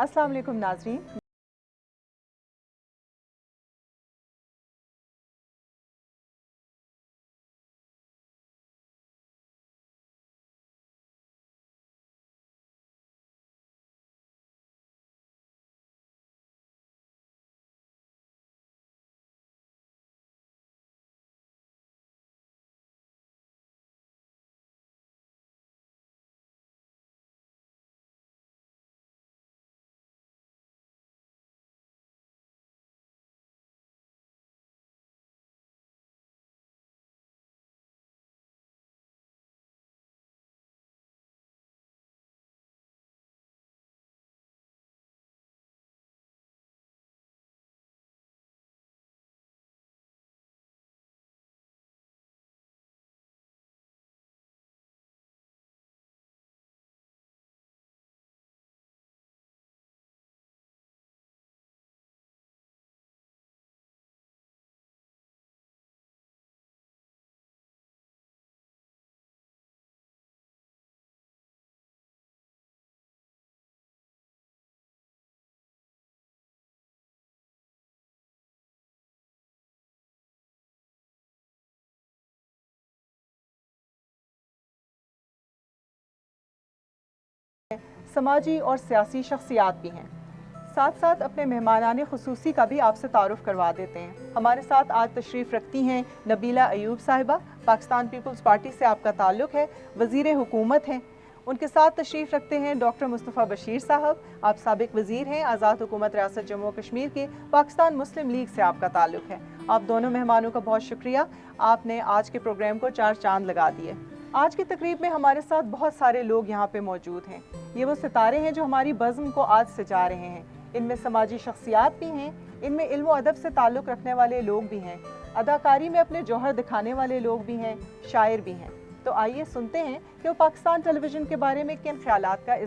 अस्सलाम वालेकुम नाज़रीन। समाजी और सियासी शख्सियात भी हैं। साथ साथ अपने मेहमानाने खुसूसी का भी आपसे तारुफ करवा देते हैं। हमारे साथ आज तशरीफ़ रखती हैं नबीला अयूब साहिबा। पाकिस्तान पीपल्स पार्टी से आपका ताल्लुक़ है, वज़ीर हुकूमत हैं। उनके साथ तशरीफ़ रखते हैं डॉक्टर मुस्तफ़ा बशीर साहब। आप साबिक़ वज़ीर हैं, आज़ाद हुकूमत रियासत जम्मू और कश्मीर के। पाकिस्तान मुस्लिम लीग से आपका ताल्लुक़ है। आप दोनों मेहमानों का बहुत शुक्रिया, आपने आज के प्रोग्राम को 4 चांद लगा दिए। आज की तकरीब में हमारे साथ बहुत सारे लोग यहाँ पे मौजूद हैं। ये वो सितारे हैं जो हमारी बज़्म को आज सजा रहे हैं। इनमें समाजी शख्सियात भी हैं, इनमें इल्म व अदब से ताल्लुक़ रखने वाले लोग भी हैं, अदाकारी में अपने जौहर दिखाने वाले लोग भी हैं, शायर भी हैं। तो आइए सुनते हैं कि वो पाकिस्तान टेलीविज़न के बारे में किन ख्यालात का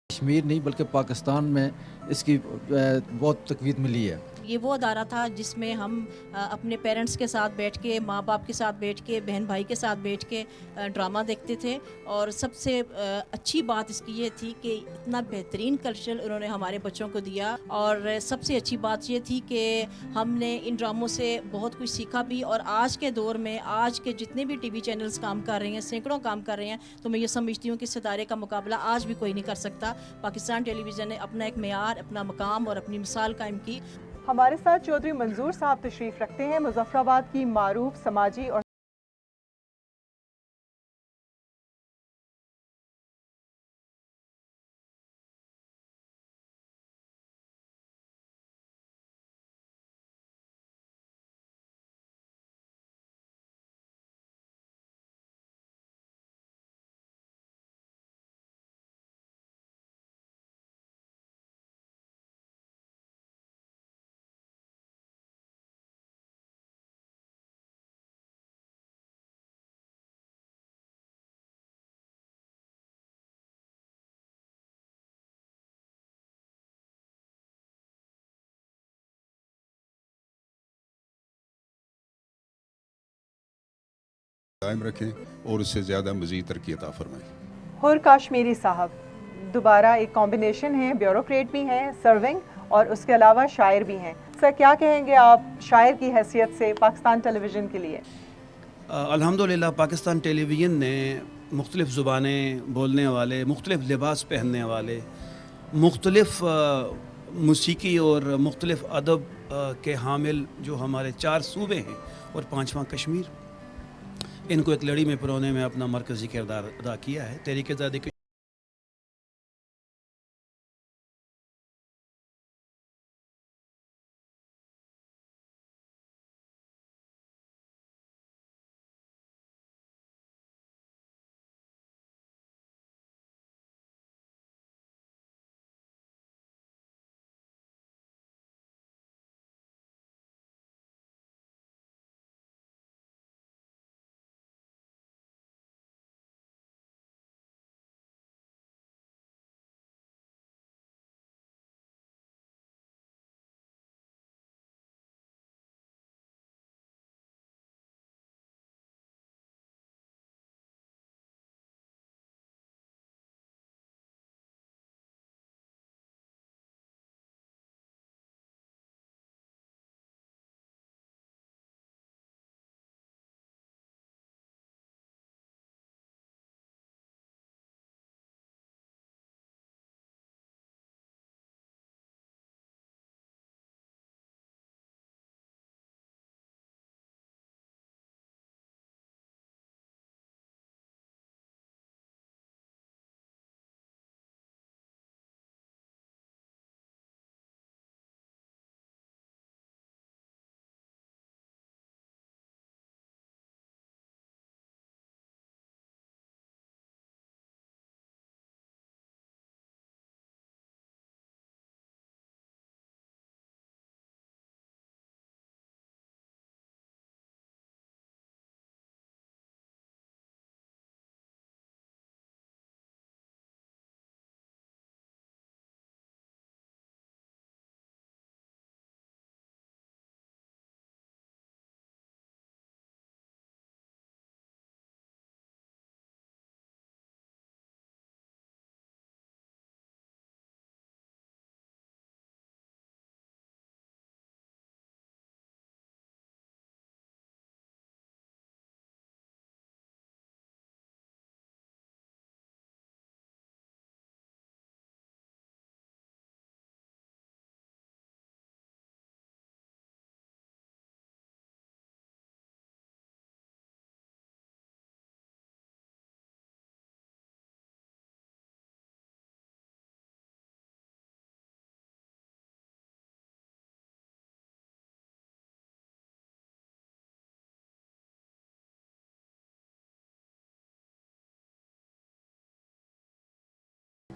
कश्मीर नहीं बल्कि पाकिस्तान में इसकी बहुत तकवीत मिली है। ये वो अदारा था जिसमें हम अपने पेरेंट्स के साथ बैठ के, माँ बाप के साथ बैठ के, बहन भाई के साथ बैठ के ड्रामा देखते थे। और सबसे अच्छी बात इसकी ये थी कि इतना बेहतरीन कल्चर उन्होंने हमारे बच्चों को दिया। और सबसे अच्छी बात ये थी कि हमने इन ड्रामों से बहुत कुछ सीखा भी। और आज के दौर में आज के जितने भी टीवी चैनल्स काम कर रहे हैं, सैकड़ों काम कर रहे हैं, तो मैं ये समझती हूँ कि सितारे का मुकाबला आज भी कोई नहीं कर सकता। पाकिस्तान टेलीविज़न ने अपना एक मेयार, अपना मकाम और अपनी मिसाल कायम की। हमारे साथ चौधरी मंजूर साहब तशरीफ़ रखते हैं, मुज़फ़्फ़राबाद की मारूफ समाजी और कायम रखें और उससे ज़्यादा मज़ीद तरक्की अता फरमाएं। हुर काश्मीरी साहब दोबारा एक कॉम्बिनेशन है, ब्यूरोक्रेट भी हैं, सर्विंग और उसके अलावा शायर भी हैं। सर क्या कहेंगे आप शायर की हैसियत से पाकिस्तान टेलीविज़न के लिए? अल्हम्दुलिल्लाह पाकिस्तान टेलीविज़न ने मुख्तलिफ़ ज़ुबानें बोलने वाले, मुख्तलिफ़ लिबास पहनने वाले, मुख्तलिफ़ मूसीकी और मुख्तलिफ़ अदब के हामिल जो हमारे 4 सूबे हैं और 5वां कश्मीर, इनको एक लड़ी में पिरोने में अपना मरकज़ी किरदार अदा किया है। तहरीक-ए-ज़ादी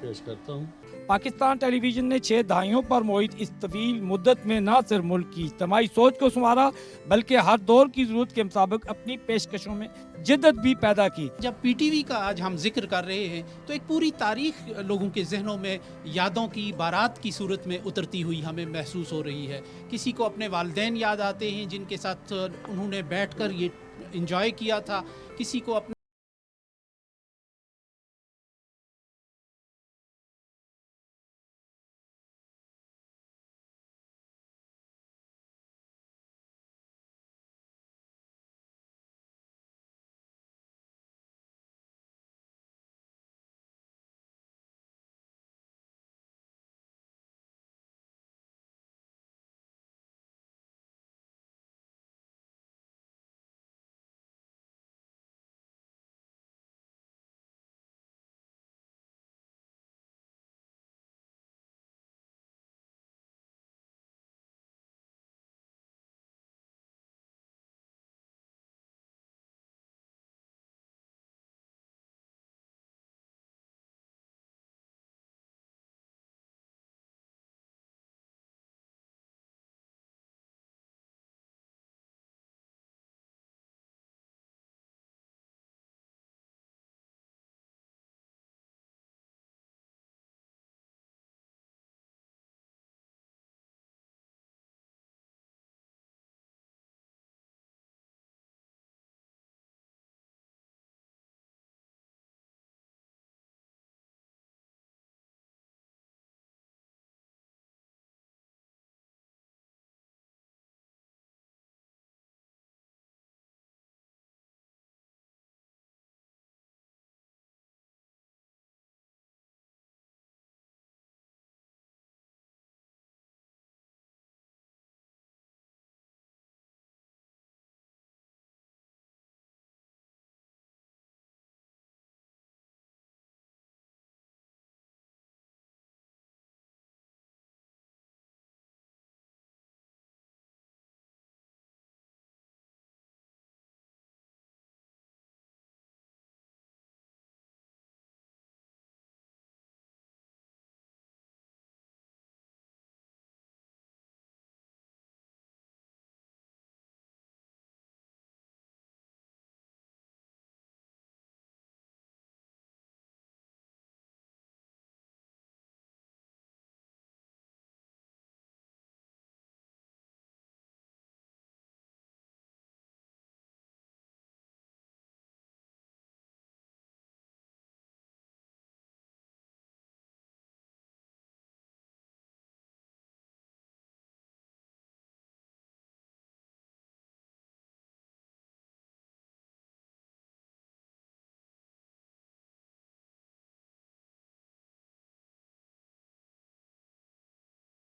पेश करता हूँ। पाकिस्तान टेलीविज़न ने 6 दहाइयों पर मोहित इस तवील मुद्दत में न सिर्फ मुल्क की इज्तिमाई सोच को संवारा बल्कि हर दौर की ज़रूरत के मुताबिक अपनी पेशकशों में जिद्दत भी पैदा की। जब पीटीवी का आज हम जिक्र कर रहे हैं तो एक पूरी तारीख लोगों के जहनों में यादों की बारात की सूरत में उतरती हुई हमें महसूस हो रही है। किसी को अपने वालिदैन याद आते हैं जिनके साथ उन्होंने बैठकर ये इंजॉय किया था, किसी को अपने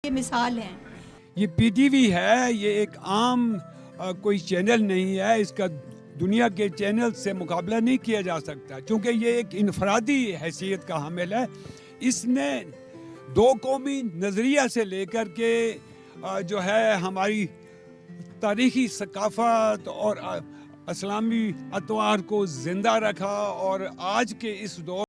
ये मिसाल हैं। ये पीटीवी है, ये एक आम कोई चैनल नहीं है, इसका दुनिया के चैनल से मुकाबला नहीं किया जा सकता क्योंकि ये एक इनफरादी हैसियत का हामिल है। इसने दो कौमी नज़रिया से लेकर के जो है हमारी तारीख़ी सकाफ़त और इस्लामी अतवार को ज़िंदा रखा और आज के इस दौर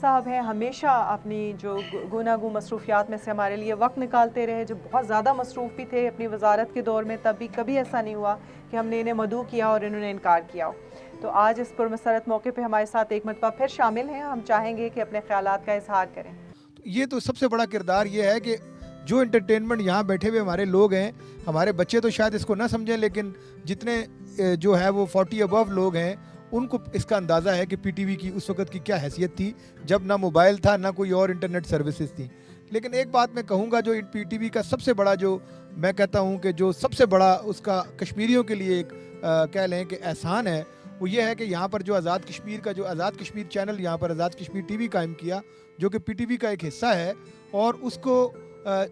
साहब हैं, हमेशा अपनी जो गुनागू मसरूफियात में से हमारे लिए वक्त निकालते रहे, जो बहुत ज़्यादा मसरूफ़ भी थे अपनी वजारत के दौर में, तब भी कभी ऐसा नहीं हुआ कि हमने इन्हें मदऊ किया और इन्होंने इनकार किया हो। तो आज इस पुरमसरत मौके पे हमारे साथ एक मरतबा फिर शामिल हैं। हम चाहेंगे कि अपने ख़यालात का इजहार करें। ये तो सबसे बड़ा किरदार ये है कि जो एंटरटेनमेंट यहाँ बैठे हुए हमारे लोग हैं, हमारे बच्चे तो शायद इसको ना समझें, लेकिन जितने जो है वो 40 अबव लोग हैं उनको इसका अंदाज़ा है कि पीटीवी की उस वक्त की क्या हैसियत थी, जब ना मोबाइल था ना कोई और इंटरनेट सर्विसेज थी। लेकिन एक बात मैं कहूँगा, जो पीटीवी का सबसे बड़ा, जो मैं कहता हूँ कि जो सबसे बड़ा उसका कश्मीरियों के लिए एक कह लें कि एहसान है, वो ये है कि यहाँ पर जो आज़ाद कश्मीर का, जो आज़ाद कश्मीर चैनल यहाँ पर आज़ाद कश्मीर टीवी कायम किया, जो कि पीटीवी का एक हिस्सा है, और उसको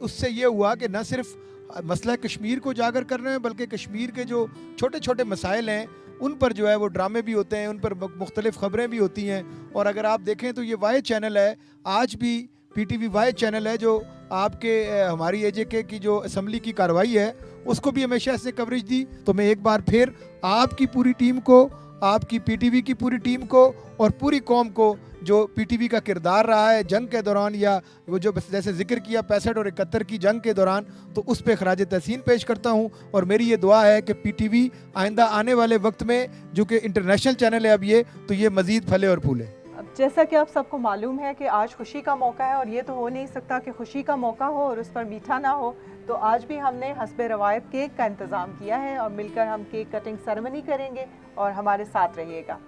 उससे ये हुआ कि न सिर्फ मसला कश्मीर को उजागर कर रहे हैं, बल्कि कश्मीर के जो छोटे छोटे मसाइल हैं उन पर जो है वो ड्रामे भी होते हैं, उन पर मुख्तलिफ ख़बरें भी होती हैं। और अगर आप देखें तो ये वाहिद चैनल है, आज भी पीटीवी वाहिद चैनल है जो आपके हमारी एजेके की जो असम्बली की कार्रवाई है उसको भी हमेशा ऐसे कवरेज दी। तो मैं एक बार फिर आपकी पूरी टीम को, आपकी पीटीवी की पूरी टीम को और पूरी कौम को, जो पीटीवी का किरदार रहा है जंग के दौरान, या वो जो जैसे जिक्र किया 65 और 71 की जंग के दौरान, तो उस पर खराज तहसीन पेश करता हूँ। और मेरी ये दुआ है कि पीटीवी आइंदा आने वाले वक्त में, जो कि इंटरनेशनल चैनल है अब ये, तो ये मज़ीद फले और फूले। अब जैसा कि आप सबको मालूम है कि आज खुशी का मौका है, और ये तो हो नहीं सकता कि खुशी का मौका हो और उस पर मीठा ना हो। तो आज भी हमने हस्बे रवायत केक का इंतज़ाम किया है और मिलकर हम केक कटिंग सेरेमनी करेंगे, और हमारे साथ रहिएगा।